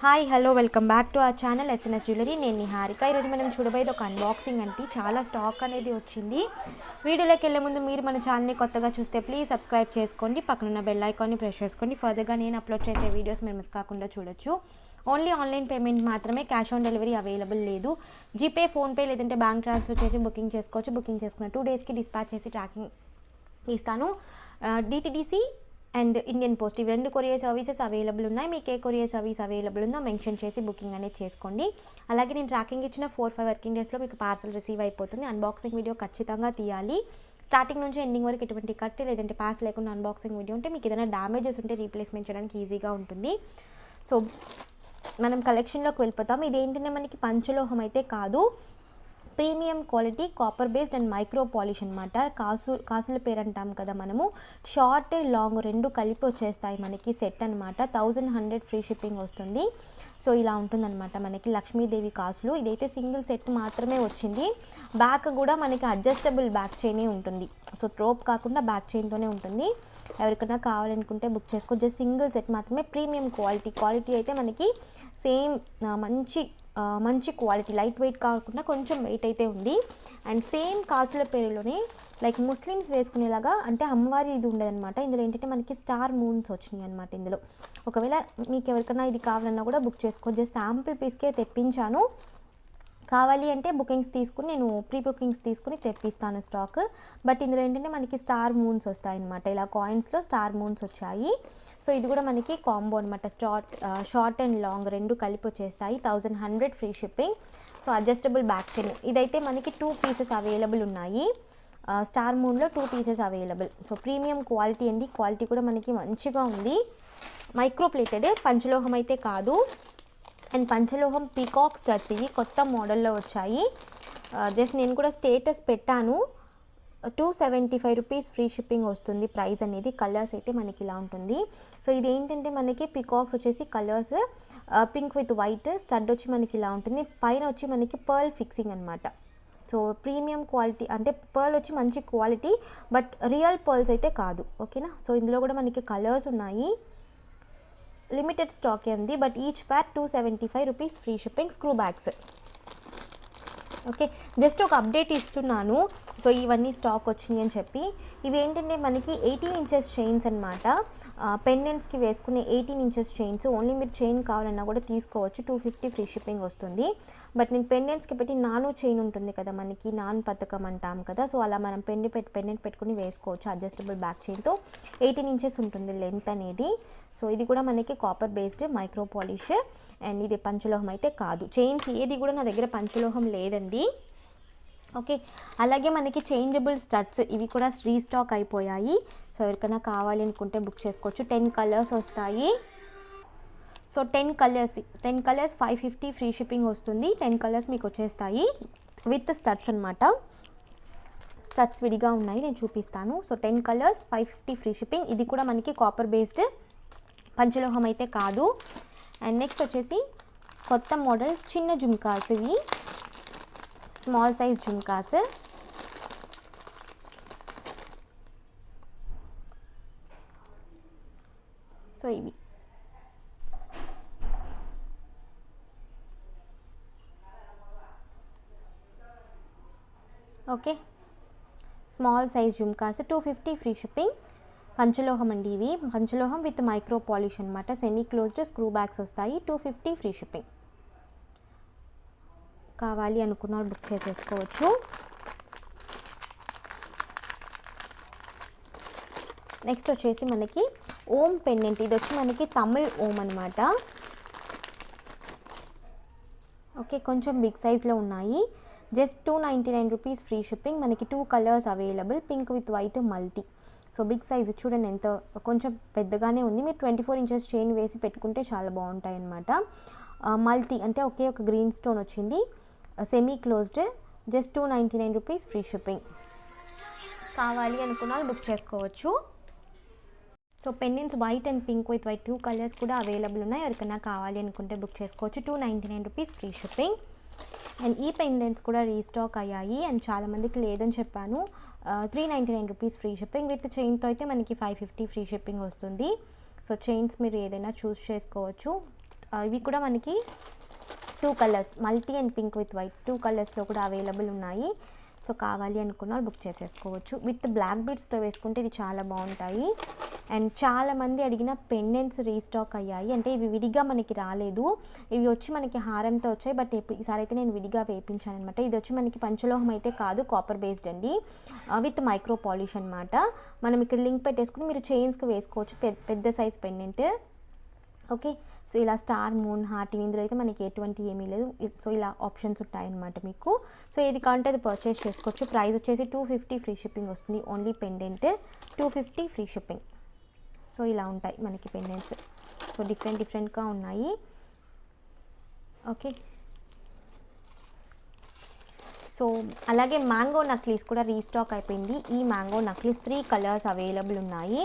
Hi hello welcome back to our channel SNS jewellery. నేను నిహారిక. ఈరోజు మనం చూడబోయేది ఒక అన్బాక్సింగ్ అండి. చాలా స్టాక్ అనేది వచ్చింది. వీడియోలోకి వెళ్ళే ముందు మీరు మన ఛానల్ని కొత్తగా చూస్తే ప్లీజ్ సబ్స్క్రైబ్ చేసుకోండి, పక్కనున్న బెల్ ఐకాన్ని ప్రెస్ చేసుకోండి. ఫర్దర్గా నేను అప్లోడ్ చేసే వీడియోస్ మీరు మిస్ కాకుండా చూడొచ్చు. ఓన్లీ ఆన్లైన్ పేమెంట్ మాత్రమే, క్యాష్ ఆన్ డెలివరీ అవైలబుల్ లేదు. జీపే, ఫోన్పే లేదంటే బ్యాంక్ ట్రాన్స్ఫర్ చేసి బుకింగ్ చేసుకోవచ్చు. బుకింగ్ చేసుకున్న 2 డేస్కి డిస్పాచ్ చేసి ట్రాకింగ్ ఇస్తాను. DTDC అండ్ ఇండియన్ పోస్ట్ ఇవి 2 కొరియర్ సర్వీసెస్ అవైలబుల్ ఉన్నాయి. మీకు ఏ కొరియర్ సర్వీస్ అవైలబుల్ ఉందో మెన్షన్ చేసి బుకింగ్ అనేది చేసుకోండి. అలాగే నేను ట్రాకింగ్ ఇచ్చిన 4-5 వర్కింగ్ డేస్లో మీకు పార్సల్ రిసీవ్ అయిపోతుంది. అన్బాక్సింగ్ వీడియో ఖచ్చితంగా తీయాలి. స్టార్టింగ్ నుంచి ఎండింగ్ వరకు ఎటువంటి కట్ లేదంటే పాస్ లేకుండా అన్బాక్సింగ్ వీడియో ఉంటే మీకు ఏదైనా డ్యామేజెస్ ఉంటే రీప్లేస్మెంట్ చేయడానికి ఈజీగా ఉంటుంది. సో మనం కలెక్షన్లోకి వెళ్ళిపోతాం. ఇదేంటంటే మనకి పంచలోహం అయితే కాదు, premium quality copper based and micro polish అనమాట. కాసుల పేరు అంటాం కదా మనము. షార్ట్ లాంగ్ 2 కలిపి వచ్చేస్తాయి మనకి సెట్ అనమాట. 1100 ఫ్రీ షిప్పింగ్ వస్తుంది. సో ఇలా ఉంటుందన్నమాట మనకి లక్ష్మీదేవి కాసులు. ఇదైతే సింగిల్ సెట్ మాత్రమే వచ్చింది. బ్యాక్ కూడా మనకి అడ్జస్టబుల్ బ్యాక్ చైనే ఉంటుంది. సో రోప్ కాకుండా బ్యాక్ చైన్తోనే ఉంటుంది. ఎవరికైనా కావాలనుకుంటే బుక్ చేసుకో. జస్ట్ సింగిల్ సెట్ మాత్రమే. ప్రీమియం క్వాలిటీ అయితే మనకి సేమ్ మంచి క్వాలిటీ, లైట్ వెయిట్ కాకుండా కొంచెం వెయిట్ అయితే ఉంది. అండ్ సేమ్ కాసుల పేరులోనే లైక్ ముస్లిమ్స్ వేసుకునేలాగా, అంటే అమ్మవారి ఇది ఉండదన్నమాట. ఇందులో ఏంటంటే మనకి స్టార్ మూన్స్ వచ్చినాయి అనమాట ఇందులో. ఒకవేళ మీకు ఎవరికైనా ఇది కావాలన్నా కూడా బుక్ చేసుకో. జస్ట్ శాంపుల్ పీస్కే తెప్పించాను. కావాలి అంటే బుకింగ్స్ తీసుకుని, నేను ప్రీ బుకింగ్స్ తీసుకుని తెప్పిస్తాను స్టాక్. బట్ ఇందులో ఏంటంటే మనకి స్టార్ మూన్స్ వస్తాయి అనమాట. ఇలా కాయిన్స్లో స్టార్ మూన్స్ వచ్చాయి. సో ఇది కూడా మనకి కాంబో అనమాట. షార్ట్ అండ్ లాంగ్ 2 కలిపి వచ్చేస్తాయి. 1100 free shipping. So adjustable back chain. ఇదైతే మనకి 2 పీసెస్ అవైలబుల్ ఉన్నాయి. స్టార్ మూన్లో 2 pieces available. So premium quality అండి. క్వాలిటీ కూడా మనకి మంచిగా ఉంది. మైక్రో ప్లేటెడ్, పంచలోహం అయితే కాదు. అండ్ పంచలోహం పీకాక్ స్టడ్స్ ఇవి కొత్త మోడల్లో వచ్చాయి. జస్ట్ నేను కూడా స్టేటస్ పెట్టాను. 275 రూపీస్ ఫ్రీ షిప్పింగ్ వస్తుంది ప్రైస్ అనేది. కలర్స్ అయితే మనకి ఇలా ఉంటుంది. సో ఇదేంటంటే మనకి పీకాక్స్ వచ్చేసి colours pink with white, stud వచ్చి మనకి ఇలా ఉంటుంది. పైన వచ్చి మనకి పర్ల్ ఫిక్సింగ్ అనమాట. సో ప్రీమియం క్వాలిటీ, అంటే పర్ల్ వచ్చి మంచి క్వాలిటీ, బట్ రియల్ పర్ల్స్ అయితే కాదు. ఓకేనా. సో ఇందులో కూడా మనకి కలర్స్ ఉన్నాయి. లిమిటెడ్ స్టాకే ఉంది. But each pair 275 rupees free shipping. Screw bags. Okay, just ఒక అప్డేట్ ఇస్తున్నాను. సో ఇవన్నీ స్టాక్ వచ్చినాయి అని చెప్పి. ఇవి ఏంటంటే మనకి 18 ఇంచెస్ చైన్స్ అనమాట. పెండెంట్స్కి వేసుకునే 18 ఇంచెస్ చైన్స్. ఓన్లీ మీరు చైన్ కావాలన్నా కూడా తీసుకోవచ్చు. 250 ఫ్రీ షిప్పింగ్ వస్తుంది. బట్ నేను పెండెంట్స్కి పెట్టి నాను చైన్ ఉంటుంది కదా మనకి, నాన్ పథకం అంటాం కదా. సో అలా మనం పెండెంట్ పెట్టుకుని వేసుకోవచ్చు. అడ్జస్టబుల్ బ్యాక్ చైన్తో 18 ఇంచెస్ ఉంటుంది లెంత్ అనేది. సో ఇది కూడా మనకి copper based micro polish. And ఇది పంచలోహం అయితే కాదు. చైన్స్ ఏది కూడా నా దగ్గర పంచలోహం లేదండి. ఓకే, అలాగే మనకి చేంజబుల్ స్టడ్స్ ఇవి కూడా రీస్టాక్ అయిపోయాయి. సో ఎవరికైనా కావాలి అనుకుంటే బుక్ చేసుకోవచ్చు. 10 కలర్స్ వస్తాయి. సో 10 కలర్స్ 550 ఫ్రీ షిప్పింగ్ వస్తుంది. 10 కలర్స్ మీకు వచ్చేస్తాయి విత్ స్టడ్స్ అనమాట. స్టడ్స్ విడిగా ఉన్నాయి, నేను చూపిస్తాను. So 10 colours 550 free shipping. ఇది కూడా మనకి కాపర్ బేస్డ్, పంచలోహం అయితే కాదు. అండ్ నెక్స్ట్ వచ్చేసి కొత్త మోడల్ చిన్న జుమ్కాస్, ఇవి స్మాల్ సైజ్ జుమ్కాస్. సో ఇవి okay, small size jhumkas 250 free shipping. పంచలోహం అండి ఇవి. పంచలోహం విత్ మైక్రో పాలిష్ అనమాట. సెమీ క్లోజ్డ్ స్క్రూ బ్యాగ్స్ వస్తాయి. 250 ఫ్రీ షిప్పింగ్. కావాలి అనుకున్న బుక్ చేసేసుకోవచ్చు. నెక్స్ట్ వచ్చేసి మనకి ఓం పెండెంట్. ఇది వచ్చి మనకి తమిళ్ ఓం అనమాట. ఓకే, కొంచెం బిగ్ సైజ్లో ఉన్నాయి. Just 299 rupees free shipping. మనకి 2 colours available, pink with white multi. So big size చూడండి, ఎంత కొంచెం పెద్దగానే ఉంది. మీరు 24 ఇంచెస్ చైన్ వేసి పెట్టుకుంటే చాలా బాగుంటాయి అన్నమాట. మల్టీ అంటే ఒకే ఒక గ్రీన్ స్టోన్ వచ్చింది. Semi closed. Just 299 rupees free shipping. కావాలి అనుకున్న బుక్ చేసుకోవచ్చు. So pendants white and pink with white 2 colours కూడా అవైలబుల్ ఉన్నాయి. ఎవరికైనా కావాలి అనుకుంటే బుక్ చేసుకోవచ్చు. 299 రూపీస్ ఫ్రీ షిప్పింగ్. అండ్ ఈ పెండెంట్స్ కూడా రీస్టాక్ అయ్యాయి అండ్ చాలామందికి లేదని చెప్పాను. 399 రూపీస్ ఫ్రీ షిప్పింగ్. విత్ చైన్తో అయితే మనకి 550 ఫ్రీ షిప్పింగ్ వస్తుంది. సో చైన్స్ మీరు ఏదైనా చూస్ చేసుకోవచ్చు. ఇవి కూడా మనకి 2 colours, multi and pink with white 2 కలర్స్లో కూడా అవైలబుల్ ఉన్నాయి. సో కావాలి అనుకున్న వాళ్ళు బుక్ చేసేసుకోవచ్చు. విత్ బ్లాక్ బీడ్స్తో వేసుకుంటే ఇది చాలా బాగుంటాయి. అండ్ చాలామంది అడిగిన పెండెంట్స్ రీస్టాక్ అయ్యాయి, అంటే ఇవి విడిగా మనకి రాలేదు, ఇవి వచ్చి మనకి హారంతో వచ్చాయి. బట్ ఈసారి అయితే నేను విడిగా వేయించాను అనమాట. ఇది వచ్చి మనకి పంచలోహం అయితే కాదు, కాపర్ బేస్డ్ అండి, విత్ మైక్రో పాలిష్ అనమాట. మనం ఇక్కడ లింక్ పెట్టేసుకుని మీరు చైన్స్కి వేసుకోవచ్చు, పెద్ద సైజ్ పెండెంట్. ఓకే, సో ఇలా స్టార్, మూన్, హార్ట్, ఇందులో అయితే మనకి ఎటువంటి ఏమీ లేదు. సో ఇలా ఆప్షన్స్ ఉంటాయన్నమాట మీకు. సో ఏది కావాలంటే అది పర్చేస్ చేసుకోవచ్చు. ప్రైస్ వచ్చేసి 250 ఫ్రీ షిప్పింగ్ వస్తుంది. Only pendant 250 free shipping. So ఇలా ఉంటాయి మనకి పెండెంట్స్. సో డిఫరెంట్గా ఉన్నాయి. ఓకే, సో అలాగే మ్యాంగో నక్లీస్ కూడా రీస్టాక్ అయిపోయింది. ఈ మ్యాంగో నక్లీస్ 3 కలర్స్ అవైలబుల్ ఉన్నాయి.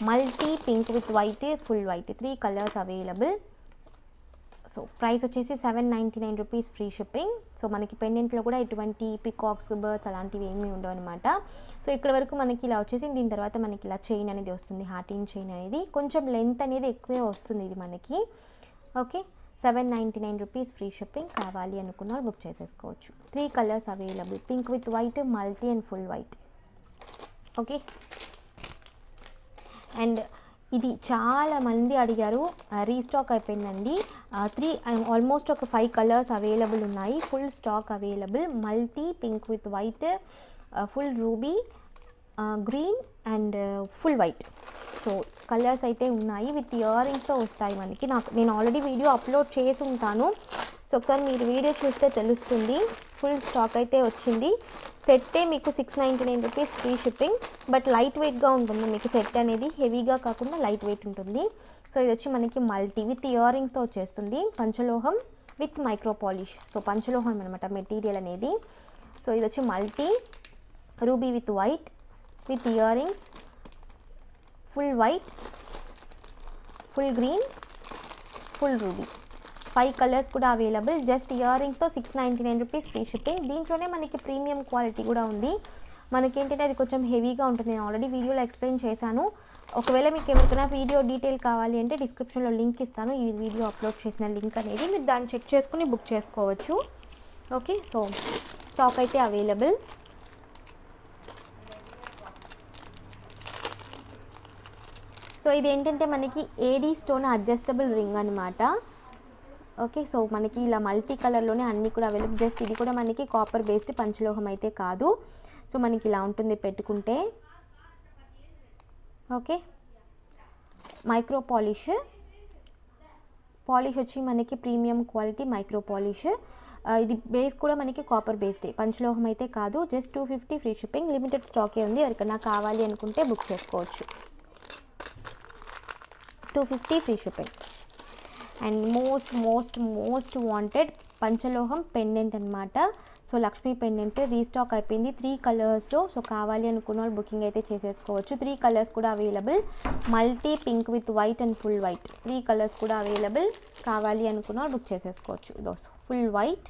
Multi pink with white, full white 3 colours available. So price వచ్చేసి 799 రూపీస్ ఫ్రీ షిప్పింగ్. సో మనకి పెండెంట్లో కూడా ఎటువంటి పికాక్స్, బర్డ్స్ అలాంటివి ఏమీ ఉండవు అనమాట. సో ఇక్కడ వరకు మనకి ఇలా వచ్చేసి దీని తర్వాత మనకి ఇలా చైన్ అనేది వస్తుంది, హార్టింగ్ చైన్ అనేది. కొంచెం లెంత్ అనేది ఎక్కువే వస్తుంది ఇది మనకి. Okay, 799 rupees free shipping. కావాలి అనుకున్న వాళ్ళు బుక్ చేసేసుకోవచ్చు. 3 colours available, pink with white, multi and full white. Okay, and ఇది చాలామంది అడిగారు, రీస్టాక్ అయిపోయిందండి. ఆల్మోస్ట్ ఒక 5 కలర్స్ అవైలబుల్ ఉన్నాయి. Full stock available. Multi pink with white, full ruby, green and full white. So colours అయితే ఉన్నాయి. With ఇయర్ రింగ్స్తో వస్తాయి మనకి. నేను ఆల్రెడీ వీడియో అప్లోడ్ చేసి ఉంటాను. సో ఒకసారి మీరు వీడియో చూస్తే తెలుస్తుంది. ఫుల్ స్టాక్ అయితే వచ్చింది. సెట్టే మీకు 699 rupees free shipping. But light వెయిట్గా ఉంటుంది మీకు సెట్ అనేది, హెవీగా కాకుండా లైట్ వెయిట్ ఉంటుంది. సో ఇది వచ్చి మనకి మల్టీ విత్ ఇయర్ రింగ్స్తో వచ్చేస్తుంది. పంచలోహం విత్ మైక్రో పాలిష్. సో పంచలోహం అనమాట మెటీరియల్ అనేది. సో ఇది వచ్చి multi, ruby with white, with earrings, full white, full green, full ruby. 5 colours కూడా అవైలబుల్. జస్ట్ ఇయర్ రింగ్స్తో 699 రూపీస్ ఫ్రీ షిప్పింగ్. దీంట్లోనే మనకి ప్రీమియం క్వాలిటీ కూడా ఉంది. మనకేంటంటే అది కొంచెం హెవీగా ఉంటుంది. నేను ఆల్రెడీ వీడియోలో ఎక్స్ప్లెయిన్ చేశాను. ఒకవేళ మీకు ఎవరికైనా వీడియో డీటెయిల్ కావాలి అంటే డిస్క్రిప్షన్లో లింక్ ఇస్తాను. ఈ వీడియో అప్లోడ్ చేసిన లింక్ అనేది మీరు దాన్ని చెక్ చేసుకుని బుక్ చేసుకోవచ్చు. ఓకే, సో స్టాక్ అయితే అవైలబుల్. సో ఇది ఏంటంటే మనకి ఏడీ స్టోన్ అడ్జస్టబుల్ రింగ్ అనమాట. ఓకే, సో మనకి ఇలా మల్టీ కలర్లోనే అన్నీ కూడా అవైలబుల్. జస్ట్ ఇది కూడా మనకి కాపర్ బేస్డ్, పంచలోహం అయితే కాదు. సో మనకి ఇలా ఉంటుంది పెట్టుకుంటే. ఓకే, మైక్రో పాలిష్ వచ్చి మనకి ప్రీమియం క్వాలిటీ మైక్రో పాలిష్. ఇది బేస్ కూడా మనకి కాపర్ బేస్డే, పంచలోహం అయితే కాదు. Just 250 free shipping. లిమిటెడ్ స్టాకే ఉంది. ఎవరికైనా కావాలి అనుకుంటే బుక్ చేసుకోవచ్చు. 250 free shipping. And most wanted పంచలోహం పెండెంట్ అనమాట. సో లక్ష్మీ పెండెంట్ రీస్టాక్ అయిపోయింది 3 కలర్స్లో. సో కావాలి అనుకున్న వాళ్ళు బుకింగ్ అయితే చేసేసుకోవచ్చు. 3 కలర్స్ కూడా available. Multi pink with white and full white 3 colours కూడా అవైలబుల్. కావాలి అనుకున్న వాళ్ళు బుక్ చేసేసుకోవచ్చు. Full white,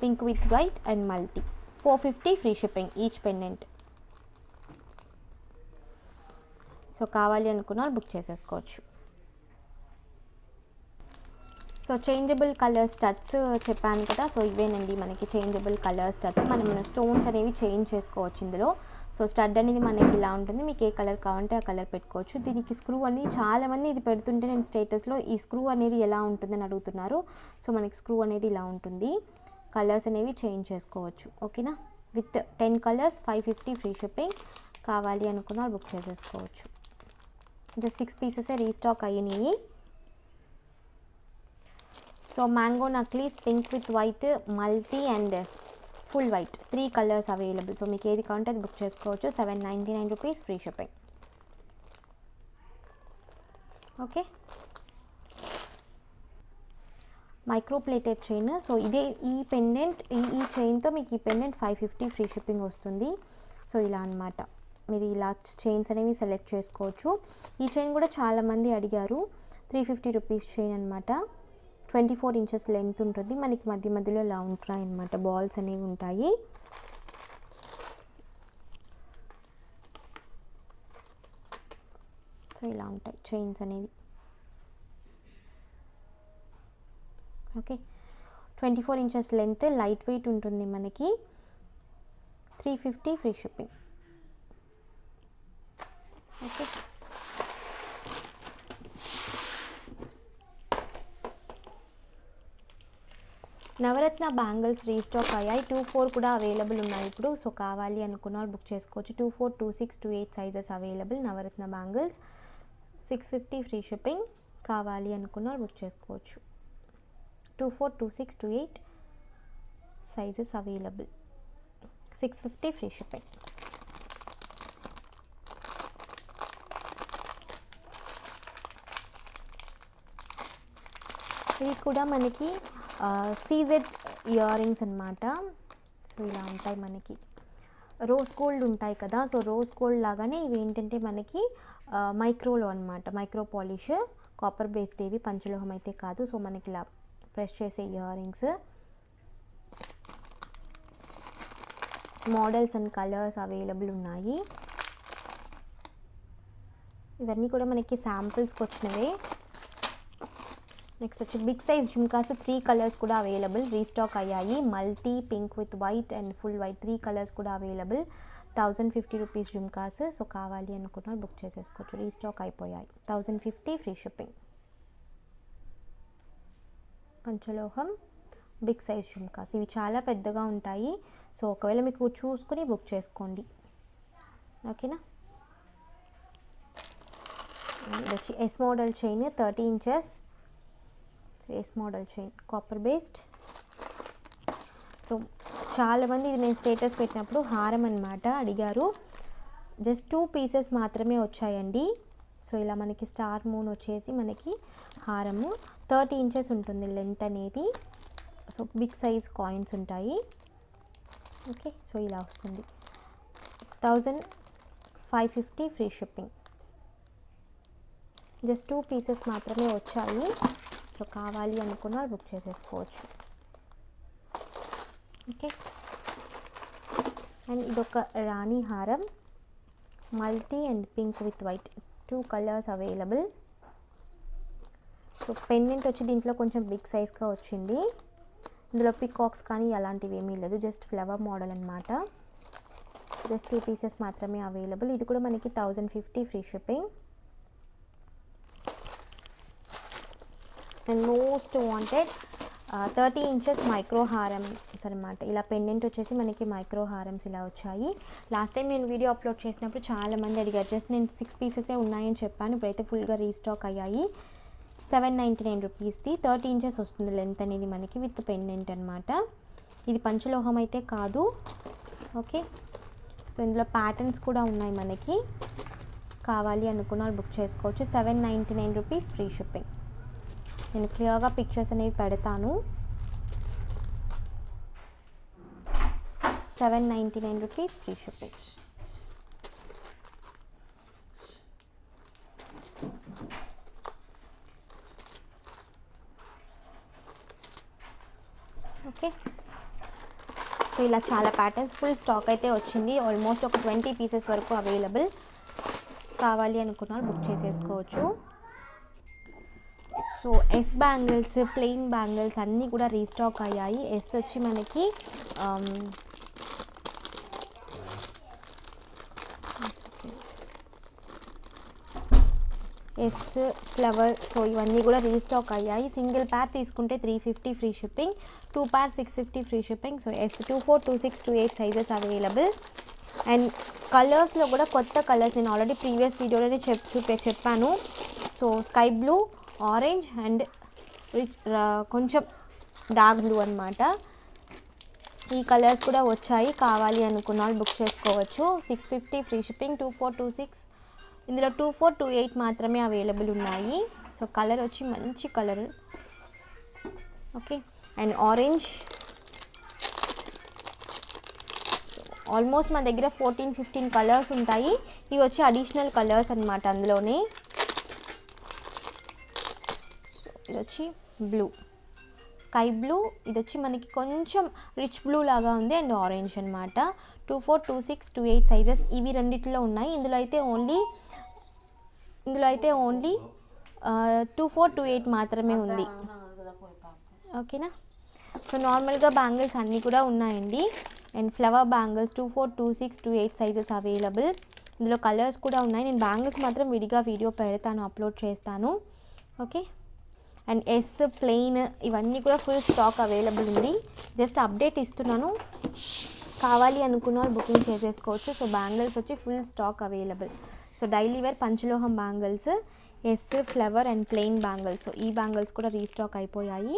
pink with white and multi. 450 free shipping each pendant. So కావాలి అనుకున్న వాళ్ళు బుక్ చేసేసుకోవచ్చు. సో చేంజబుల్ కలర్ స్టడ్స్ చెప్పాను కదా. సో ఇవేనండి మనకి చేంజబుల్ కలర్ స్టడ్స్. మనం స్టోన్స్ అనేవి చేంజ్ చేసుకోవచ్చు ఇందులో. సో స్టడ్ అనేది మనకి ఇలా ఉంటుంది. మీకు ఏ కలర్ కావాలంటే ఆ కలర్ పెట్టుకోవచ్చు. దీనికి స్క్రూ అనేది చాలామంది ఇది పెడుతుంటే నేను స్టేటస్లో ఈ స్క్రూ అనేది ఎలా ఉంటుందని అడుగుతున్నారు. సో మనకి స్క్రూ అనేది ఇలా ఉంటుంది. కలర్స్ అనేవి చేంజ్ చేసుకోవచ్చు. ఓకేనా, విత్ 10 కలర్స్ 550 ఫ్రీ షిప్పింగ్. కావాలి అనుకున్న బుక్ చేసేసుకోవచ్చు. జస్ట్ 6 పీసెస్ రీస్టాక్ అయ్యినాయి. So mango necklace pink with white, multi and full white 3 colours available. So మీకు ఏది కావాలంటే అది బుక్ చేసుకోవచ్చు. 799 rupees free shipping. Okay, micro plated chain. So ఇదే ఈ పెండెంట్, ఈ చైన్తో మీకు ఈ పెండెంట్ 550 ఫ్రీ షిప్పింగ్ వస్తుంది. సో ఇలా అనమాట. మీరు ఇలా చైన్స్ అనేవి సెలెక్ట్ చేసుకోవచ్చు. ఈ చైన్ కూడా చాలామంది అడిగారు. 350 రూపీస్ చైన్ అనమాట. 24 ఇంచెస్ లెంత్ ఉంటుంది. మనకి మధ్యలో ఇలా ఉంటాయి అన్నమాట, బాల్స్ అనేవి ఉంటాయి. సో ఇలా ఉంటాయి చైన్స్ అనేవి. Okay 24 inches length, light weight ఉంటుంది మనకి, 350 ఫ్రీ షిప్పింగ్. ఓకే నవరత్న బ్యాంగిల్స్ రీస్టాక్ అయ్యాయి. 24 కూడా అవైలబుల్ ఉన్నాయి ఇప్పుడు. సో కావాలి అనుకున్న వాళ్ళు బుక్ చేసుకోవచ్చు. 24, 26, 28 సైజెస్ అవైలబుల్. నవరత్న బ్యాంగిల్స్ 650 ఫ్రీ షిప్పింగ్. కావాలి అనుకున్న వాళ్ళు బుక్ చేసుకోవచ్చు. 24, 26, 28 సైజెస్ అవైలబుల్. 650 free shipping. ఇవి కూడా మనకి సీజెడ్ ఇయర్ రింగ్స్ అనమాట. సో ఇలా ఉంటాయి మనకి. రోజ్ గోల్డ్ ఉంటాయి కదా, సో రోజ్ గోల్డ్ లాగానే ఇవి ఏంటంటే మనకి మైక్రోలో అనమాట, మైక్రో పాలిష్, కాపర్ బేస్డ్. ఇవి పంచలోహం అయితే కాదు. సో మనకి ఇలా ప్రెస్ చేసే earrings. Models and colours available ఉన్నాయి. ఇవన్నీ కూడా మనకి శాంపిల్స్కి వచ్చినవే. నెక్స్ట్ వచ్చి బిగ్ సైజ్ జుమ్కాస్ 3 కలర్స్ కూడా అవైలబుల్, రీస్టాక్ అయ్యాయి. Multi, pink with white and full white 3 colours కూడా అవైలబుల్. 1050 రూపీస్ జుమ్కాస్. సో కావాలి అనుకున్న బుక్ చేసేసుకోవచ్చు, రీస్టాక్ అయిపోయాయి. 1050 ఫ్రీ షిప్పింగ్. పంచలోహం బిగ్ సైజ్ జుమ్కాస్. ఇవి చాలా పెద్దగా ఉంటాయి. సో ఒకవేళ మీకు చూసుకుని బుక్ చేసుకోండి. ఓకేనా. ఇది వచ్చి yes model chain 30 inches. Yes model chain copper based. So చాలామంది ఇది నేను స్టేటస్ పెట్టినప్పుడు హారం అనమాట అడిగారు. జస్ట్ 2 పీసెస్ మాత్రమే వచ్చాయండి. సో ఇలా మనకి స్టార్ మూన్ వచ్చేసి మనకి హారము 30 ఇంచెస్ ఉంటుంది లెంత్ అనేది. సో బిగ్ సైజ్ కాయిన్స్ ఉంటాయి. ఓకే సో ఇలా వస్తుంది. 1550 ఫ్రీ షిప్పింగ్. జస్ట్ 2 పీసెస్ మాత్రమే వచ్చాయి. సో కావాలి అనుకున్న బుక్ చేసేసుకోవచ్చు. ఓకే అండ్ ఇదొక రాణి హారం, multi and pink with white 2 colours available. So pendant వచ్చి దీంట్లో కొంచెం బిగ్ సైజ్గా వచ్చింది. ఇందులో పికాక్స్ కానీ అలాంటివి ఏమీ లేదు, జస్ట్ ఫ్లవర్ మోడల్ అనమాట. జస్ట్ 2 పీసెస్ మాత్రమే అవైలబుల్. ఇది కూడా మనకి 1050 free shipping. And most wanted 30 inches micro హారమ్స్ అనమాట. ఇలా పెండెంట్ వచ్చేసి మనకి మైక్రో హారమ్స్ ఇలా వచ్చాయి. లాస్ట్ టైం నేను వీడియో అప్లోడ్ చేసినప్పుడు చాలామంది అడిగారు. జస్ట్ నేను 6 పీసెసే ఉన్నాయని చెప్పాను. ఇప్పుడైతే ఫుల్గా రీస్టాక్ అయ్యాయి. 799 రూపీస్ది 30 ఇంచెస్ వస్తుంది లెంత్ అనేది మనకి విత్ పెండెంట్ అనమాట. ఇది పంచలోహం అయితే కాదు. ఓకే సో ఇందులో ప్యాటర్న్స్ కూడా ఉన్నాయి మనకి. కావాలి అనుకున్న వాళ్ళు బుక్ చేసుకోవచ్చు. 799 రూపీస్ ఫ్రీ షిప్పింగ్. నేను క్లియర్గా పిక్చర్స్ అనేవి పెడతాను. 799 rupees free shipping. Okay so ఇలా చాలా ప్యాటర్న్స్ ఫుల్ స్టాక్ అయితే వచ్చింది. ఆల్మోస్ట్ ఒక 20 పీసెస్ వరకు అవైలబుల్. కావాలి అనుకున్న బుక్ చేసేసుకోవచ్చు. So yes bangles, plain bangles అన్నీ కూడా రీస్టాక్ అయ్యాయి. ఎస్ వచ్చి మనకి ఎస్ ఫ్లవర్. సో ఇవన్నీ కూడా రీస్టాక్ అయ్యాయి. సింగిల్ ప్యార్ తీసుకుంటే 350 free shipping, 2 pair 650 free shipping. So yes 24, 26, 28 sizes available. And కలర్స్లో కూడా కొత్త కలర్స్ నేను ఆల్రెడీ ప్రీవియస్ వీడియోలోనే చెప్పాను. So sky blue, orange and కొంచెం డార్క్ బ్లూ అనమాట. ఈ కలర్స్ కూడా వచ్చాయి. కావాలి అనుకున్న వాళ్ళు బుక్ చేసుకోవచ్చు. 650 ఫ్రీ షిప్పింగ్. 24, 26 ఇందులో 24, 28 మాత్రమే అవైలబుల్ ఉన్నాయి. సో కలర్ వచ్చి మంచి colour. Okay and orange. Almost మన దగ్గర 14, 15 కలర్స్ ఉంటాయి. ఇవి వచ్చి అడిషనల్ కలర్స్ అనమాట అందులోనే. ఇది వచ్చి బ్లూ, స్కై బ్లూ. ఇది వచ్చి మనకి కొంచెం రిచ్ బ్లూ లాగా ఉంది. అండ్ ఆరెంజ్ అనమాట. 24, 26, 28 సైజెస్ ఇవి రెండిట్లో ఉన్నాయి. ఇందులో అయితే ఓన్లీ 24, 28 మాత్రమే ఉంది. ఓకేనా. సో నార్మల్గా బ్యాంగిల్స్ అన్నీ కూడా ఉన్నాయండి. And flower bangles 24, 26, 28 sizes available. ఇందులో కలర్స్ కూడా ఉన్నాయి. నేను బ్యాంగిల్స్ మాత్రం విడిగా వీడియో పెడతాను, అప్లోడ్ చేస్తాను. ఓకే. అండ్ ఎస్ ప్లెయిన్ ఇవన్నీ కూడా ఫుల్ స్టాక్ అవైలబుల్ ఉంది. జస్ట్ అప్డేట్ ఇస్తున్నాను, కావాలి అనుకున్న వాళ్ళు బుకింగ్ చేసేసుకోవచ్చు. సో బ్యాంగిల్స్ వచ్చి full stock available. So daily wear పంచలోహం bangles, yes flower and plain bangles. So ఈ బ్యాంగిల్స్ కూడా రీస్టాక్ అయిపోయాయి.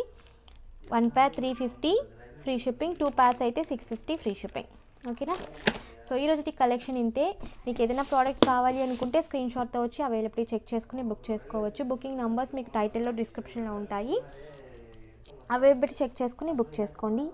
1 pair 350 ఫ్రీ షిప్పింగ్, 2 pairs అయితే 650 ఫ్రీ షిప్పింగ్. ఓకేనా. సో ఈరోజు కలెక్షన్ ఇంతే. మీకు ఏదైనా ప్రోడక్ట్ కావాలి అనుకుంటే స్క్రీన్ షాట్తో వచ్చి అవైలబిలిటీ చెక్ చేసుకుని బుక్ చేసుకోవచ్చు. బుకింగ్ నెంబర్స్ మీకు టైటిల్లో డిస్క్రిప్షన్లో ఉంటాయి, అవైలబిలిటీ చెక్ చేసుకుని బుక్ చేసుకోండి.